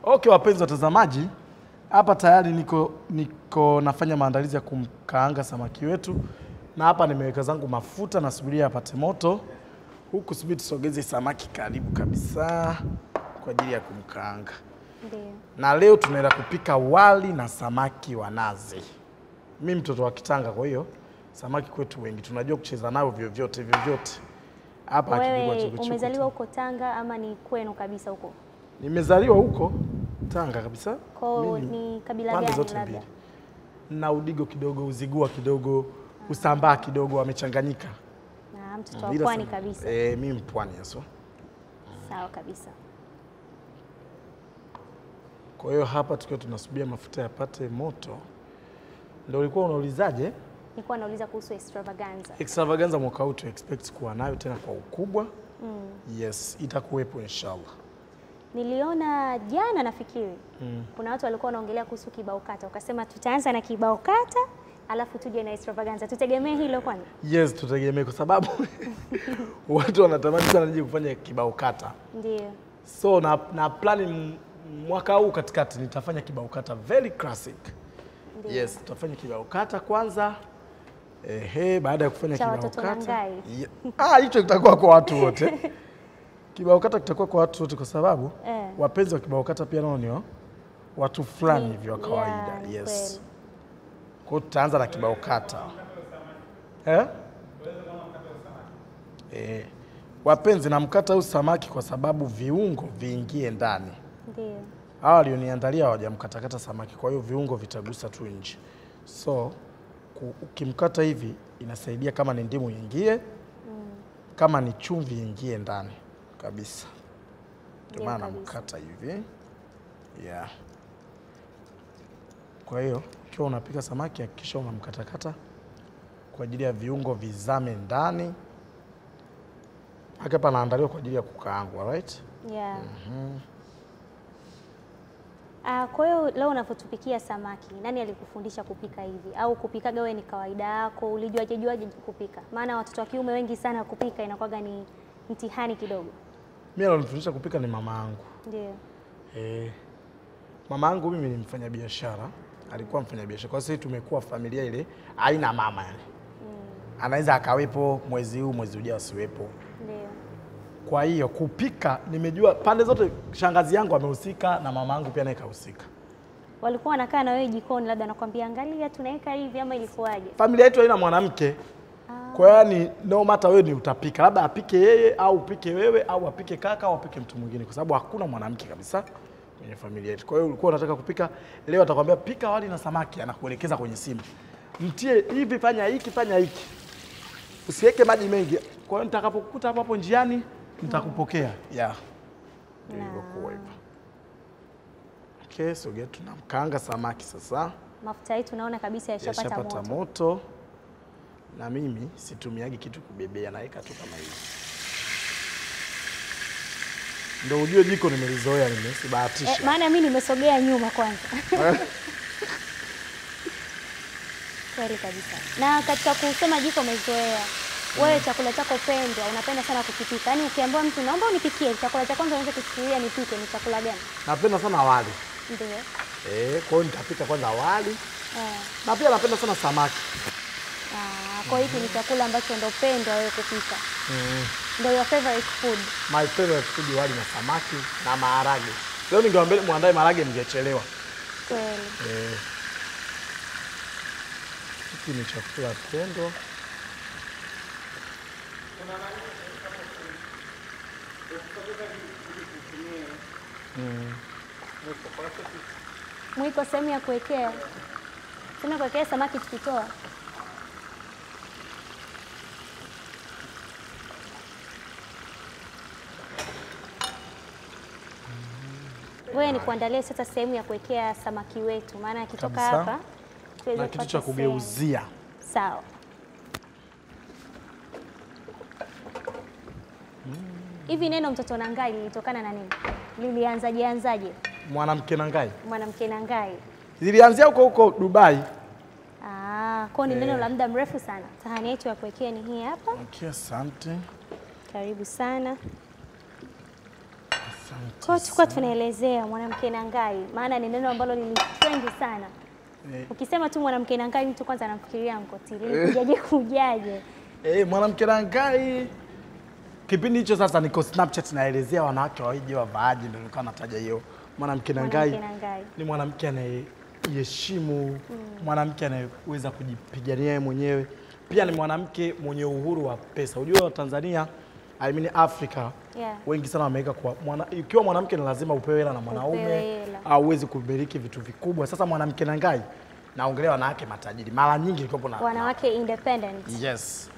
Okay, wapenzi watazamaji, hapa tayari niko nafanya maandalizi ya kumkaanga samaki wetu, na hapa nimeweka zangu mafuta na subiria apate moto. Huku subiri tusogeze samaki karibu kabisa kwa ajili ya kumkaanga. Ndio. Na leo tunaenda kupika wali na samaki wa nazi. Mimi mtoto wa Kitanga, kwa hiyo samaki kwetu wengi tunajua kucheza nao vyovyote. Hapa akipigwa chukuchuku. Umezaliwa huko Tanga ama ni kwenu kabisa huko? Nimezaliwa huko Tanga kabisa. Kwa ni kabila gani labda? Na Udigo kidogo, Uzigua kidogo, Usambaa kidogo, wamechanganyika. Na mtoto wa pwani kabisa. Mimi mpwani haso. Sawa kabisa. Kwa hiyo hapa tukiwa tunasubiria mafuta yapate moto. Ndio ulikuwa unaulizaje? Nilikuwa nauliza kuhusu extravaganza. Extravaganza mwaka huu tu expect kuwa nayo tena kwa ukubwa. Yes, itakuwepo inshallah. Niliona jana nafikiri. Kuna watu walikuwa wanaongelea kuhusu kibao kata. Ukasema tutaanza na kibao kata, alafu tuje na extravaganza. Tutegemee hilo kwani? Yes, tutegemee kwa sababu watu wanatamani sana nije kufanya kibao kata. Ndio. So na plan mwaka huu katikati nitafanya kibao kata very classic. Ndiyo. Yes, tutafanya kibao kata kwanza. Baada ya kufanya kibao kata. Hicho kitakuwa kwa watu wote. Kibao kata kitakuwa kwa watu wote kwa sababu wapenzi wa kibao kata pia nao ni watu fulani hivi wa kawaida. Yes. Kwa hiyo tutaanza na kibao kata. Wapenzi, na mkata huu samaki kwa sababu viungo viingie ndani. Ndio. Hawa walioniandalia hawajamkatakata samaki, kwa hiyo viungo vitagusa tu nje. So ukimkata hivi inasaidia kama ni ndimu ingie, kama ni chumvi ingie ndani kabisa. Ndio maana mkata hivi. Yeah. Kwa hiyo ukiwa unapika samaki hakikisha unamkatakata kwa ajili ya viungo vizame ndani. Hapa naandaliwa kwa ajili ya kukaangwa, right? Yeah. Kwa hiyo leo unapotupikia samaki, nani alikufundisha kupika hivi? Au kupikaga wewe ni kawaida yako? Ulijuaje kupika? Maana watoto wa kiume wengi sana kupika inakuwaga ni mtihani kidogo. Mimi alinifundisha kupika ni mama yangu. Ndio. Mama yangu mimi ni mfanyabiashara, alikuwa mfanyabiashara. Kwa sasa tumekuwa familia ile haina mama yani. Anaweza akawepo mwezi huu, mwezi ujao asiwepo. Ndio. Kwa hiyo kupika nimejua pande zote, shangazi yangu amehusika na mama yangu pia naye kahusika. Walikuwa wanakaa na wewe jikoni labda nakwambia angalia tunaweka hivi ama ilikuwaje? Familia yetu haina mwanamke. Kwa hiyo no matter wewe ni utapika, labda apike yeye au upike wewe au apike kaka au apike mtu mwingine, kwa sababu hakuna mwanamke kabisa kwenye familia yetu. Kwa hiyo ulikuwa unataka kupika leo, atakwambia pika wali na samaki, anakuelekeza kwenye simu. Mtie hivi, fanya hiki, fanya hiki. Usiweke maji mengi. Kwa hiyo nitakapokukuta hapo njiani nitakupokea. Yeah. Ndio kwa hivyo. Okay, so tunamkaanga samaki sasa. Mafuta yetu naona kabisa yashapata moto. Na mimi situmiagi kitu kubebea, naweka tu kama hivi. Ndio ujue jiko nimelizoea mimi, sibahatisha. Maana mimi nimesogea nyuma kwanza. Kweli kabisa. Na katika kusema jiko umezoea, wewe chakula chako pendwa unapenda sana kukipika. Yaani ukiambiwa mtu naomba unipikie chakula cha kwanza unaweza kufikiria nipike ni chakula gani? Napenda sana wali. Ndio. Kwa hiyo nitapika kwanza wali. Na pia napenda sana samaki. Kwa hiyo ni chakula ambacho ndo pendwa wewe kupika. Ndio your favorite food. My favorite food wali na samaki na maharage. Leo ningewaambia muandae maharage mngechelewa. Kweli. Hiki ni chakula pendwa. Mwiko sehemu ya kuwekea. Sema kuwekea samaki tukitoa. Wewe ni kuandalia sasa sehemu ya kuwekea samaki wetu, maana akitoka hapa na kitu cha kugeuzia. Sawa. Hivi neno mtoto na ngai lilitokana na nini? Lilianzaje? Mwanamke na ngai. Mwanamke na ngai. Zilianzia huko Dubai. Kwa ni neno la muda mrefu sana. Sahani yetu ya kuwekea ni hii hapa. Okay, asante. Karibu sana. Kwa tulikuwa tunaelezea mwanamke na ngai, maana ni neno ambalo lilitrendi sana. Ukisema tu mwanamke na ngai mtu kwanza anamfikiria Nkotili. Kujaje? Mwanamke na ngai. Kipindi hicho sasa niko Snapchat naelezea wanawake waje wavaaje, ndio nilikuwa nataja hiyo. Mwanamke na ngai ni mwanamke anayeheshimu, mwanamke anayeweza kujipigania yeye mwenyewe. Pia ni mwanamke mwenye uhuru wa pesa. Unajua Tanzania, I mean Africa, wengi sana wameweka kwa ikiwa mwanamke ni lazima upewe hela na mwanaume au uweze kumiliki vitu vikubwa. Sasa mwanamke na ngai naongelea wanawake matajiri. Mara nyingi ilikuwa wanawake independent. Yes.